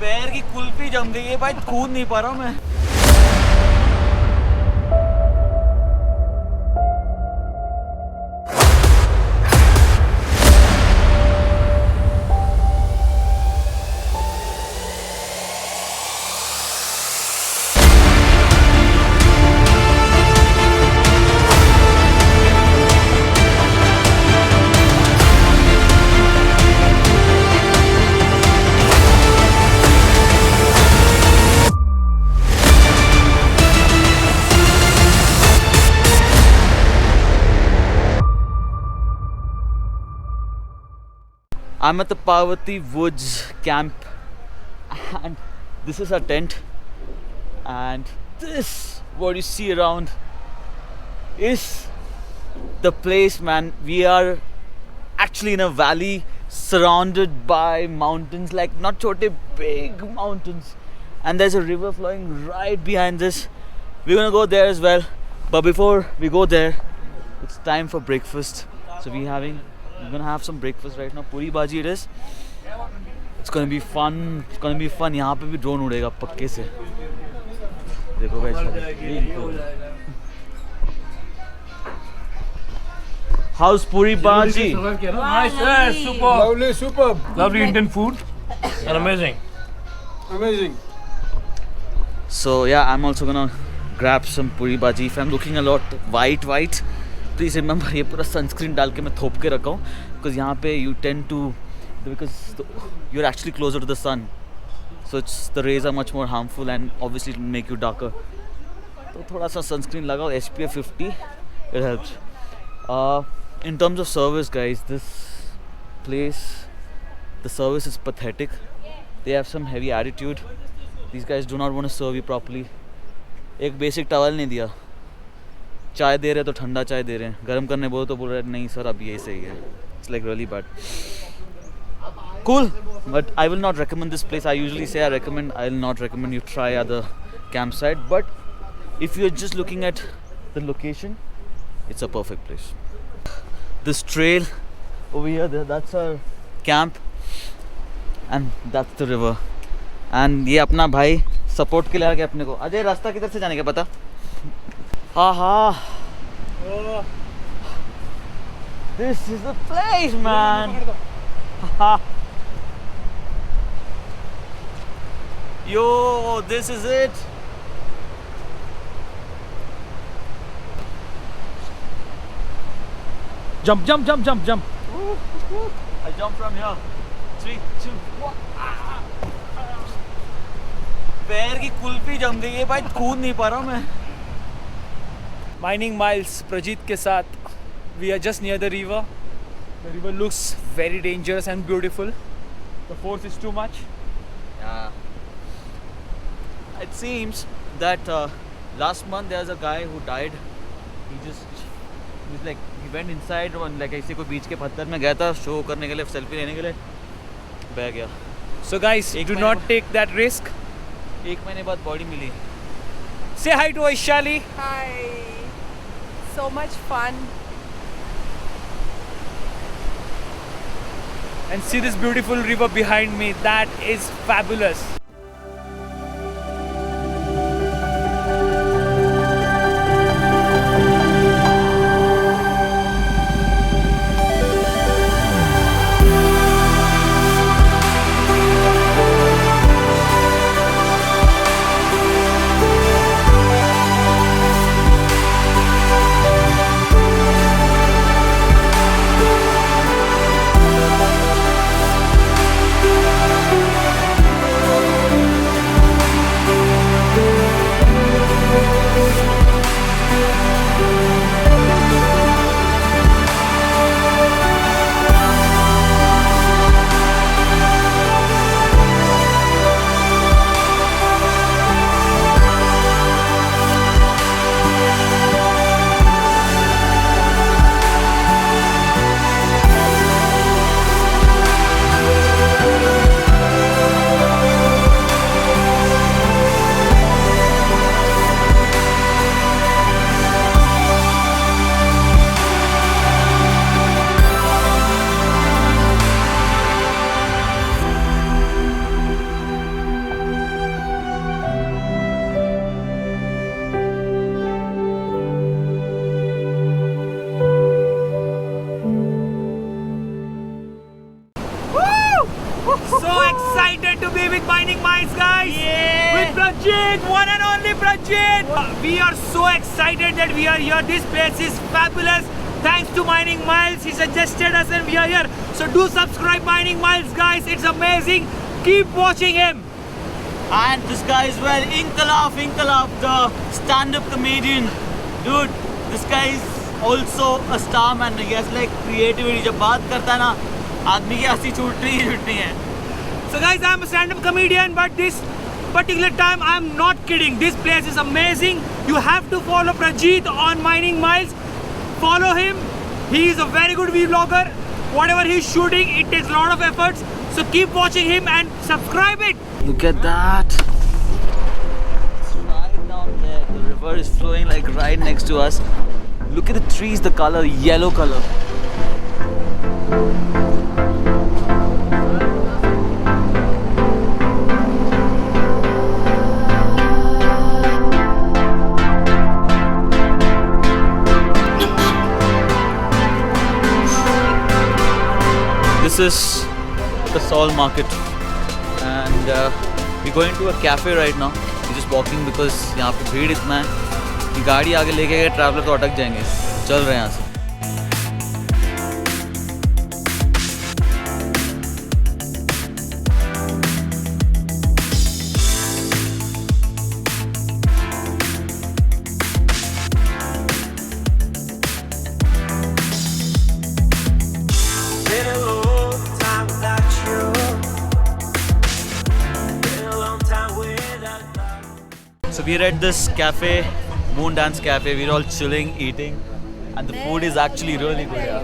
पैर की कुल्फी जम गई है भाई, कूद नहीं पा रहा हूँ मैं। I'm at the Parvati Woods camp and this is our tent, and this, what you see around, is the place, man. We are actually in a valley surrounded by mountains, like not chote, big mountains, and there's a river flowing right behind this. We're gonna go there as well, but before we go there, it's time for breakfast. So we're gonna have some breakfast right now. Puri bhaji it is. It's gonna be fun. It's gonna be fun. यहाँ पे भी drone उड़ेगा पक्के से. देखो guys. How's Puri bhaji? Nice, superb. Superb. Lovely Indian food and amazing. Amazing. So yeah, I'm also gonna grab some Puri bhaji. If I'm looking a lot white, please remember ये पूरा sunscreen डाल के मैं थोप के रखा हूँ, because यहाँ पे you tend to, because you're actually closer to the sun, so the rays are much more harmful and obviously it will make you darker. तो थोड़ा सा sunscreen लगाओ, SPF 50, it helps. In terms of service, guys, this place, the service is pathetic. They have some heavy attitude. These guys do not want to serve you properly. एक basic towel नहीं दिया. चाय दे रहे तो ठंडा चाय दे रहे हैं, गर्म करने बोलो तो बोल रहे नहीं सर अब यही सही है. It's like really bad. Cool, but I will not recommend this place. I usually say I will not recommend you try other campsite, but if you're just looking at the location, it's a perfect place. This trail over here, that's our camp, and that's the river. And ये अपना भाई support के लिए आ गया अपने को. अजय रास्ता किधर से जाने का पता? Haha. Oh. This is the place, man. Haha. Yo, this is it. Jump. I jump from here. 3, 2, 1. पैर की कुल्फी जम गई है भाई, कूद नहीं पा रहा हूँ मैं. Mining Miles, Prajit के साथ. We are just near the river. The river looks very dangerous and beautiful. The force is too much. Yeah. It seems that last month there was a guy who died. He went inside and like ऐसे कोई बीच के पत्थर में गया था show करने के लिए, सेल्फी लेने के लिए, बह गया. So guys, do not take that risk. एक महीने बाद बॉडी मिली. Say hi to Aishali. Hi. So much fun. And see this beautiful river behind me. That is fabulous. So excited to be with Mining Minds, guys. With Prajit, one and only Prajit. We are so excited that we are here. This place is fabulous. Thanks to Mining Miles, he suggested us and we are here. So do subscribe Mining Miles, guys. It's amazing. Keep watching him. And this guy as well, Inkalaf, the stand-up comedian. Dude, this guy is also a star man. He has like creativity. जब बात करता है ना, आदमी की हंसी छूटनी ही छूटनी है. So guys, I'm a stand-up comedian, but this particular time I'm not kidding. This place is amazing. You have to follow Prajit on Mining Miles. Follow him. He is a very good vlogger. Whatever he's shooting, it takes a lot of efforts. So keep watching him and subscribe it. Look at that. It's right down there. The river is flowing like right next to us. Look at the trees, the color, yellow color. This is the Saul market and we're going to a cafe right now. We're just walking because यहाँ पे भीड़ इतना है कि गाड़ी आगे लेके गए ट्रैवलर तो अटक जाएंगे. चल रहे हैं यहाँ से. So we're at this cafe, Moon Dance Cafe. We're all chilling, eating, and the food is actually really good. Yeah.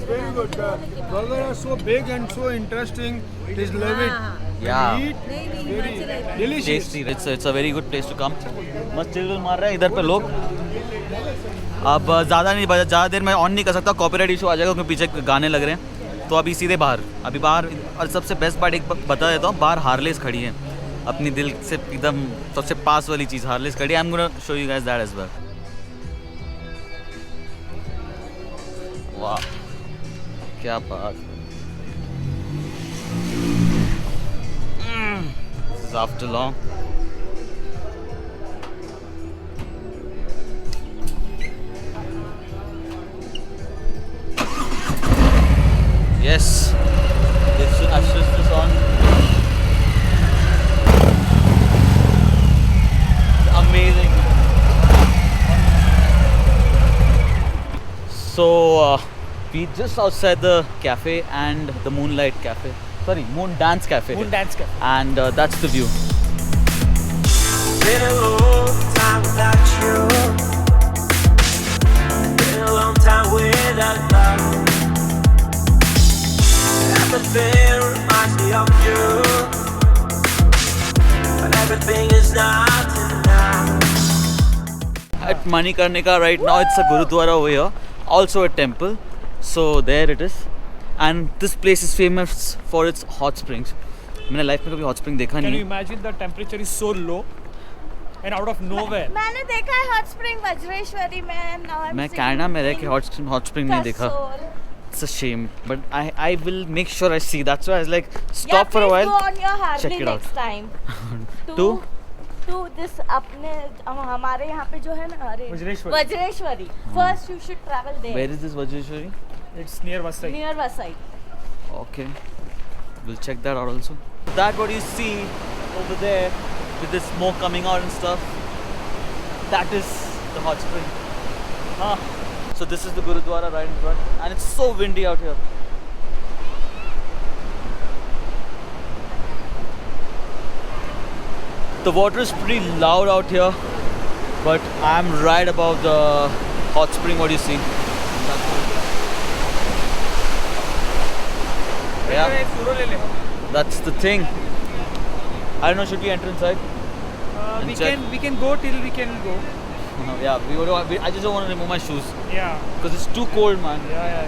Very good. Burgers are so big and so interesting. Please love it. Yeah. Eat. Very delicious. Tasty. It's a very good place to come. मस्त chill मार रहे हैं इधर पे लोग. अब ज़्यादा नहीं बजा, ज़्यादा देर मैं ऑन नहीं कर सकता. कॉपीराइट इशू आ जाएगा क्योंकि पीछे गाने लग रहे हैं. तो अभी सीधे बाहर. अभी बाहर और सबसे बेस्ट पार्ट एक बता देता हूँ. बाहर हार्लेस खड़ी है. अपनी दिल से एकदम सबसे पास वाली चीज़ हार्लेस खड़ी. I am gonna show you guys that as well. वाह क्या बात. This is after long. Yes, I switched this on. Amazing. So we just outside the cafe and the Moonlight Cafe. Sorry, Moon Dance Cafe. Moon Dance Cafe. And that's the view. Been a long time without you. Been a long time without love. Everything reminds me of you. But everything is not enough. At Manikarnika right now, it's a Gurudwara over here. Also a temple. So there it is. And this place is famous for its hot springs. मैंने life में कभी hot spring देखा Can नहीं you है. imagine the temperature is so low and out of nowhere? मैंने देखा है hot spring Vajreshwari में. मैं कनाडा में रह के hot spring नहीं देखा. It's a shame, but I will make sure I see. That's why I was like, stop for a while. Go on your Harley Check it out. next time. To To this अपने हमारे यहाँ पे जो है ना अरे Vajreshwari. Vajreshwari. First you should travel there. where is this Vajreshwari? It's near Vasai. Near Vasai. Okay, we'll check that out also. That what you see over there with the smoke coming out and stuff, that is the hot spring. So this is the Gurudwara right in front, and it's so windy out here. The water is pretty loud out here, but I'm right above the hot spring. What do you see? Yeah, that's the thing. I don't know. Should we enter inside? We check. can go till we can go. Yeah, I just don't want to remove my shoes Yeah. because it's too cold, man. Yeah.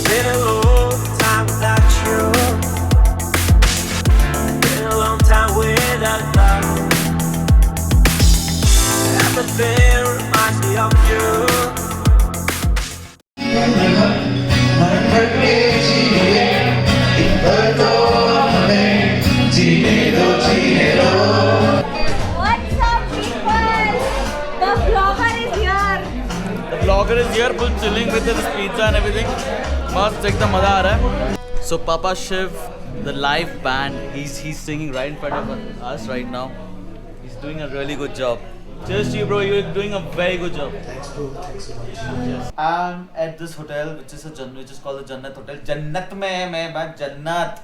Been a long time without you. Been a long time without love. chilling with this pizza and everything. मस्त एकदम मजा आ रहा है. So Papa Shiv, the live band, he's singing right in front of us right now. He's doing a really good job. Cheers to you, bro. You're doing a very good job. Thanks bro. I'm at this hotel, which is called the Jannat Hotel. Jannat में है मैं बात जन्नत.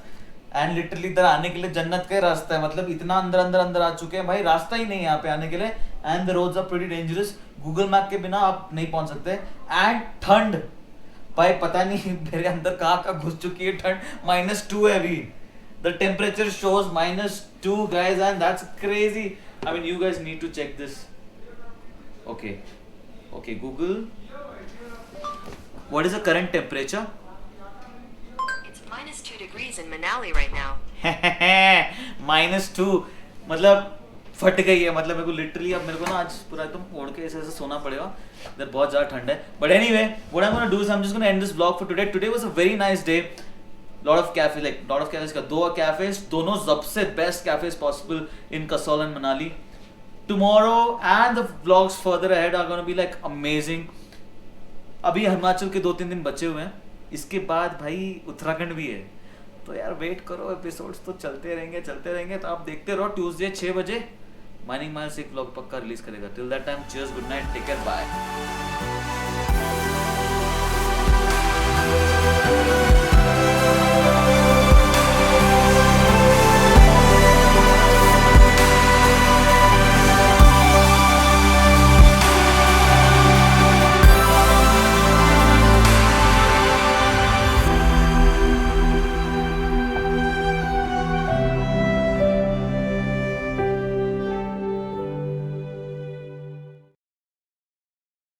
And literally इधर आने के लिए जन्नत का रास्ता है, मतलब इतना अंदर आ चुके हैं भाई, रास्ता ही नहीं है यहाँ पे आने के लिए. And the roads are pretty dangerous. Google map के बिना आप नहीं पहुंच सकते. एंड ठंड भाई पता नहीं मेरे अंदर कहाँ घुस चुकी है ठंड. -2 है अभी. The temperature shows -2 guys, and that's crazy. I mean, you guys need to check this. Okay, Google. What is the current temperature? -2 degrees in Manali right now. -2 मतलब फट गई है. मतलब मेरे को लिटरली अब मेरे को ना आज पूरा एकदम ओढ़ के ऐसे सोना पड़ेगा. इधर बहुत ज़्यादा ठंड है. But anyway, what I am gonna do is I am just gonna and this blog for today. Today was a very nice day. Lot of cafes का 2 कैफेज, दोनों सबसे best cafes possible in Kasol and Manali. Tomorrow and the vlogs further ahead are going to be like amazing. अभी हिमाचल के 2-3 दिन बचे हुए हैं. इसके बाद भाई उत्तराखंड भी है. तो यार वेट करो, एपिसोड्स तो चलते रहेंगे. तो आप देखते रहो. ट्यूसडे 6 बजे माइनिंग माइल्स एक व्लॉग पक्का रिलीज करेगा. Till that time, cheers, good night, take care, bye.